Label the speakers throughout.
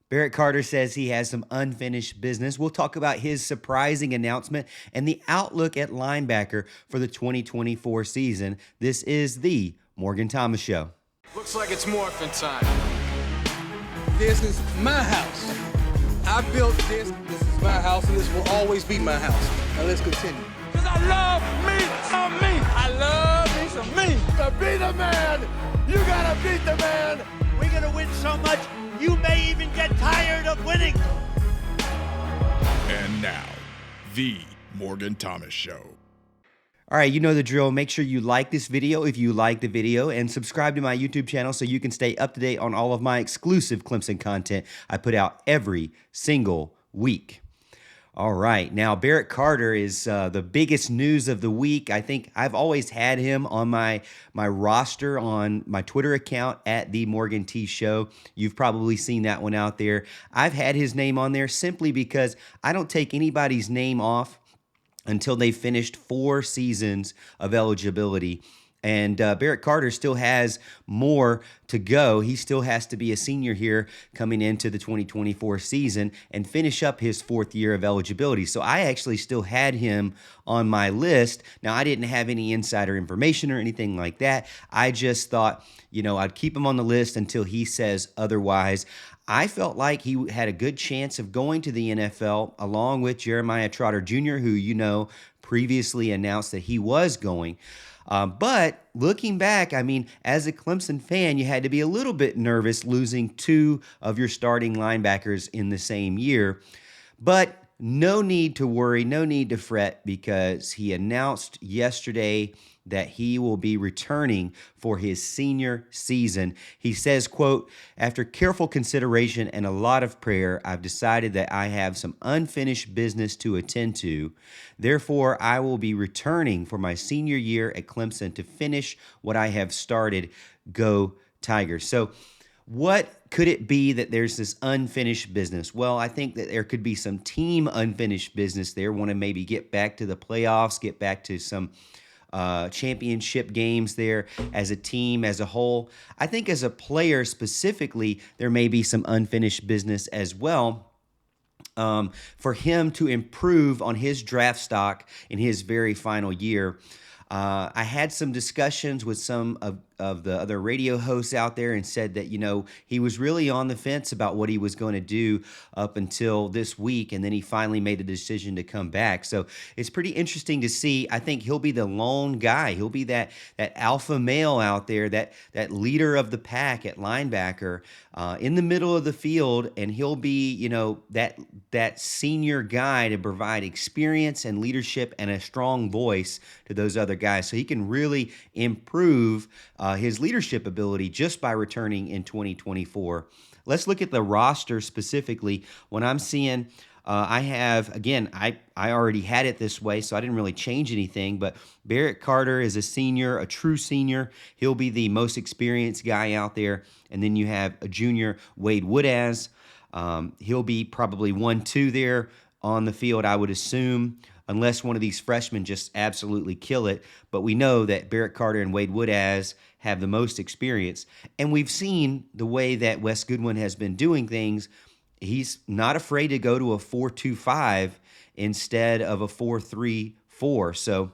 Speaker 1: Barrett Carter says he has some unfinished business. We'll talk about his surprising announcement and the outlook at linebacker for the 2024 season. This is the Morgan Thomas Show.
Speaker 2: Looks like it's morphin' time.
Speaker 3: This is my house. I built this. This is my house, and this will always be my house. Now let's continue.
Speaker 2: Cause I love me some me. I love me some me.
Speaker 4: To be the man, you gotta beat the man.
Speaker 5: We're gonna win so much, you may even get tired of winning.
Speaker 6: And now, the Morgan Thomas Show.
Speaker 1: All right, you know the drill. Make sure you like this video if you like the video and subscribe to my YouTube channel so you can stay up to date on all of my exclusive Clemson content I put out every single week. All right, now Barrett Carter is the biggest news of the week. I think I've always had him on my roster on my Twitter account at The Morgan T Show. You've probably seen that one out there. I've had his name on there simply because I don't take anybody's name off until they finished 4 seasons of eligibility. And Barrett Carter still has more to go. He still has to be a senior here coming into the 2024 season and finish up his 4th year of eligibility. So I actually still had him on my list. Now, I didn't have any insider information or anything like that. I just thought, I'd keep him on the list until he says otherwise. I felt like he had a good chance of going to the NFL along with Jeremiah Trotter Jr., who, previously announced that he was going. But looking back, as a Clemson fan, you had to be a little bit nervous losing 2 of your starting linebackers in the same year. But no need to worry, no need to fret, because he announced yesterday that he will be returning for his senior season. He says, quote, "After careful consideration and a lot of prayer, I've decided that I have some unfinished business to attend to. Therefore, I will be returning for my senior year at Clemson to finish what I have started. Go Tigers." So what could it be that there's this unfinished business? Well, I think that there could be some team unfinished business there. Want to maybe get back to the playoffs, get back to some championship games there as a team, as a whole. I think as a player specifically, there may be some unfinished business as well. For him to improve on his draft stock in his very final year. I had some discussions with some of the other radio hosts out there and said that, he was really on the fence about what he was going to do up until this week. And then he finally made the decision to come back. So it's pretty interesting to see. I think he'll be the lone guy. He'll be that alpha male out there, that leader of the pack at linebacker in the middle of the field. And he'll be, that senior guy to provide experience and leadership and a strong voice to those other guys. So he can really improve his leadership ability just by returning in 2024. Let's look at the roster specifically. When I'm seeing, I have, again, I already had it this way, so I didn't really change anything, but Barrett Carter is a senior, a true senior. He'll be the most experienced guy out there. And then you have a junior, Wade Woodaz. He'll be probably 1-2 there on the field, I would assume, unless one of these freshmen just absolutely kill it. But we know that Barrett Carter and Wade Woodaz have the most experience. And we've seen the way that Wes Goodwin has been doing things. He's not afraid to go to a 4-2-5 instead of a 4-3-4. So,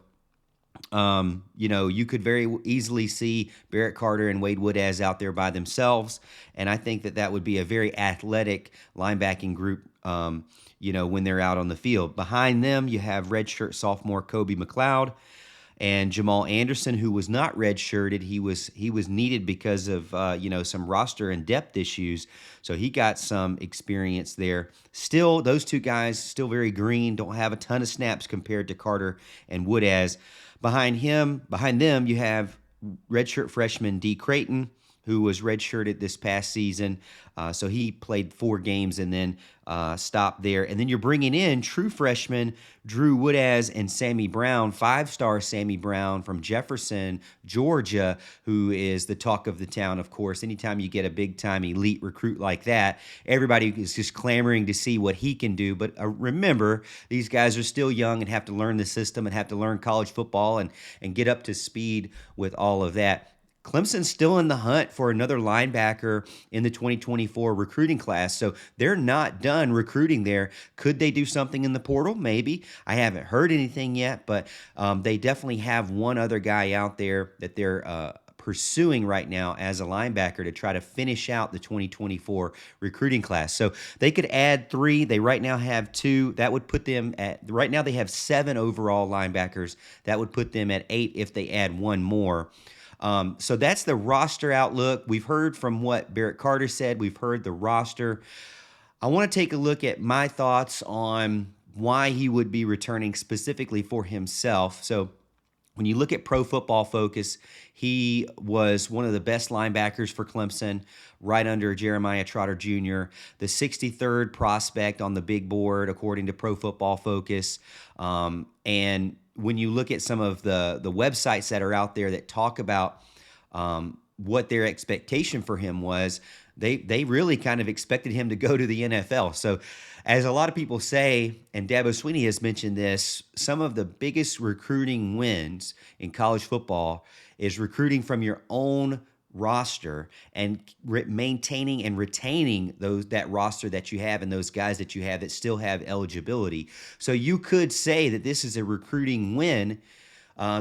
Speaker 1: you could very easily see Barrett Carter and Wade Woodaz out there by themselves. And I think that would be a very athletic linebacking group, when they're out on the field. Behind them, you have redshirt sophomore Kobe McLeod and Jamal Anderson, who was not redshirted. He was needed because of some roster and depth issues. So he got some experience there. Still, those 2 guys still very green, don't have a ton of snaps compared to Carter and Woodaz. Behind them, you have redshirt freshman D. Creighton, who was redshirted this past season. So he played 4 games and then stopped there. And then you're bringing in true freshmen Drew Woodaz and Sammy Brown, 5-star Sammy Brown from Jefferson, Georgia, who is the talk of the town, of course. Anytime you get a big-time elite recruit like that, everybody is just clamoring to see what he can do. But remember, these guys are still young and have to learn the system and have to learn college football and get up to speed with all of that. Clemson's still in the hunt for another linebacker in the 2024 recruiting class. So they're not done recruiting there. Could they do something in the portal? Maybe. I haven't heard anything yet, but they definitely have one other guy out there that they're pursuing right now as a linebacker to try to finish out the 2024 recruiting class. So they could add 3. They right now have 2. That would put them at, right now they have 7 overall linebackers. That would put them at 8 if they add one more. So that's the roster outlook. We've heard from what Barrett Carter said. We've heard the roster. I want to take a look at my thoughts on why he would be returning specifically for himself. So when you look at Pro Football Focus, he was one of the best linebackers for Clemson, right under Jeremiah Trotter Jr., the 63rd prospect on the big board, according to Pro Football Focus. And when you look at some of the websites that are out there that talk about what their expectation for him was, they really kind of expected him to go to the NFL. So as a lot of people say, and Dabo Swinney has mentioned this, some of the biggest recruiting wins in college football is recruiting from your own roster and maintaining and retaining that roster that you have and those guys that you have that still have eligibility. So you could say that this is a recruiting win,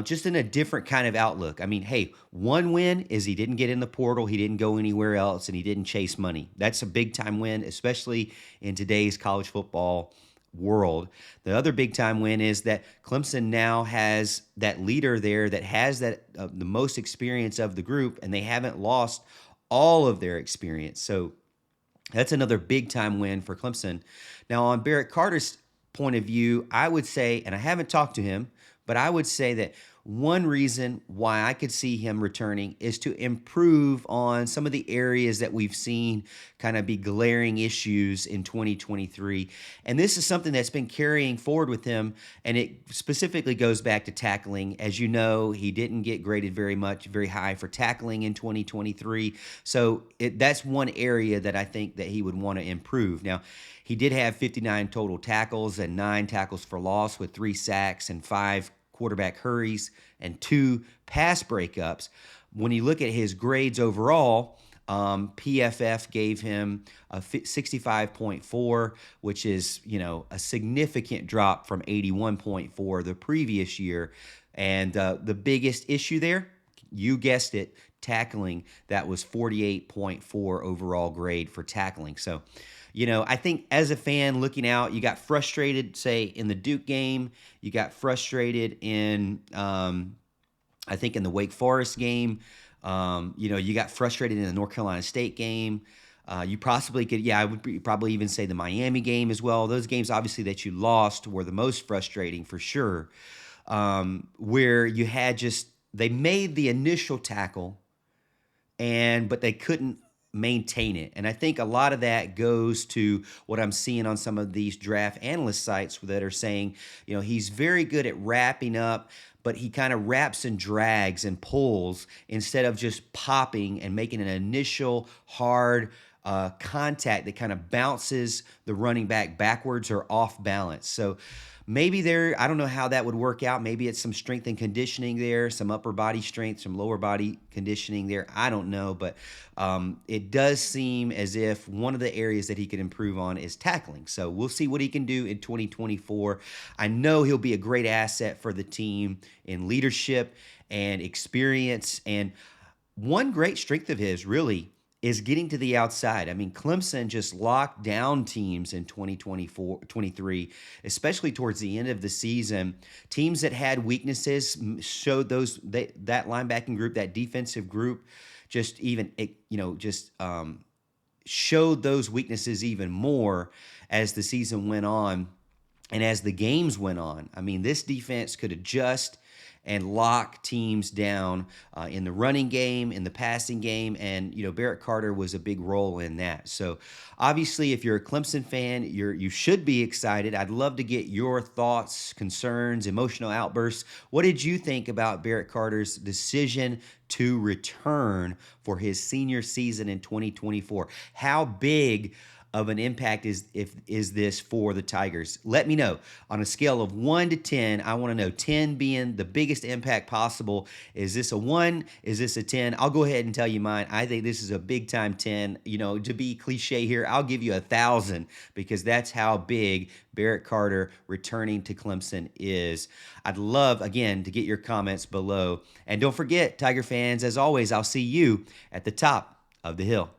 Speaker 1: just in a different kind of outlook. I mean, hey, one win is he didn't get in the portal, he didn't go anywhere else, and he didn't chase money. That's a big-time win, especially in today's college football world. The other big-time win is that Clemson now has that leader there that has that the most experience of the group, and they haven't lost all of their experience. So that's another big-time win for Clemson. Now, on Barrett Carter's point of view, I would say, and I haven't talked to him, but I would say that one reason why I could see him returning is to improve on some of the areas that we've seen kind of be glaring issues in 2023. And this is something that's been carrying forward with him, and it specifically goes back to tackling. As you know, he didn't get graded very high for tackling in 2023. So that's one area that I think that he would want to improve. Now, he did have 59 total tackles and 9 tackles for loss with 3 sacks and 5 quarterback hurries and 2 pass breakups. When you look at his grades overall, PFF gave him a 65.4, which is, a significant drop from 81.4 the previous year. And the biggest issue there, you guessed it, tackling. That was 48.4 overall grade for tackling. So, I think as a fan looking out, you got frustrated, say, in the Duke game. You got frustrated in, I think, in the Wake Forest game. You got frustrated in the North Carolina State game. You possibly could, I would probably even say the Miami game as well. Those games, obviously, that you lost were the most frustrating for sure, where you had they made the initial tackle, but they couldn't maintain it. And I think a lot of that goes to what I'm seeing on some of these draft analyst sites that are saying, he's very good at wrapping up, but he kind of wraps and drags and pulls instead of just popping and making an initial hard contact that kind of bounces the running back backwards or off balance. So maybe I don't know how that would work out. Maybe it's some strength and conditioning there, some upper body strength, some lower body conditioning there. I don't know, but it does seem as if one of the areas that he could improve on is tackling. So we'll see what he can do in 2024. I know he'll be a great asset for the team in leadership and experience. And one great strength of his, really, is getting to the outside. I mean, Clemson just locked down teams in 2023, especially towards the end of the season. Teams that had weaknesses showed that linebacking group, that defensive group, showed those weaknesses even more as the season went on and as the games went on. I mean, this defense could adjust and lock teams down in the running game, in the passing game, and Barrett Carter was a big role in that. So obviously, if you're a Clemson fan, you should be excited. I'd love to get your thoughts, concerns, emotional outbursts. What did you think about Barrett Carter's decision to return for his senior season in 2024? How big of an impact is this for the Tigers? Let me know. On a scale of 1 to 10, I want to know, 10 being the biggest impact possible. Is this a 1? Is this a 10? I'll go ahead and tell you mine. I think this is a big time 10. You know, to be cliche here, I'll give you 1,000 because that's how big Barrett Carter returning to Clemson is. I'd love, again, to get your comments below. And don't forget, Tiger fans, as always, I'll see you at the top of the hill.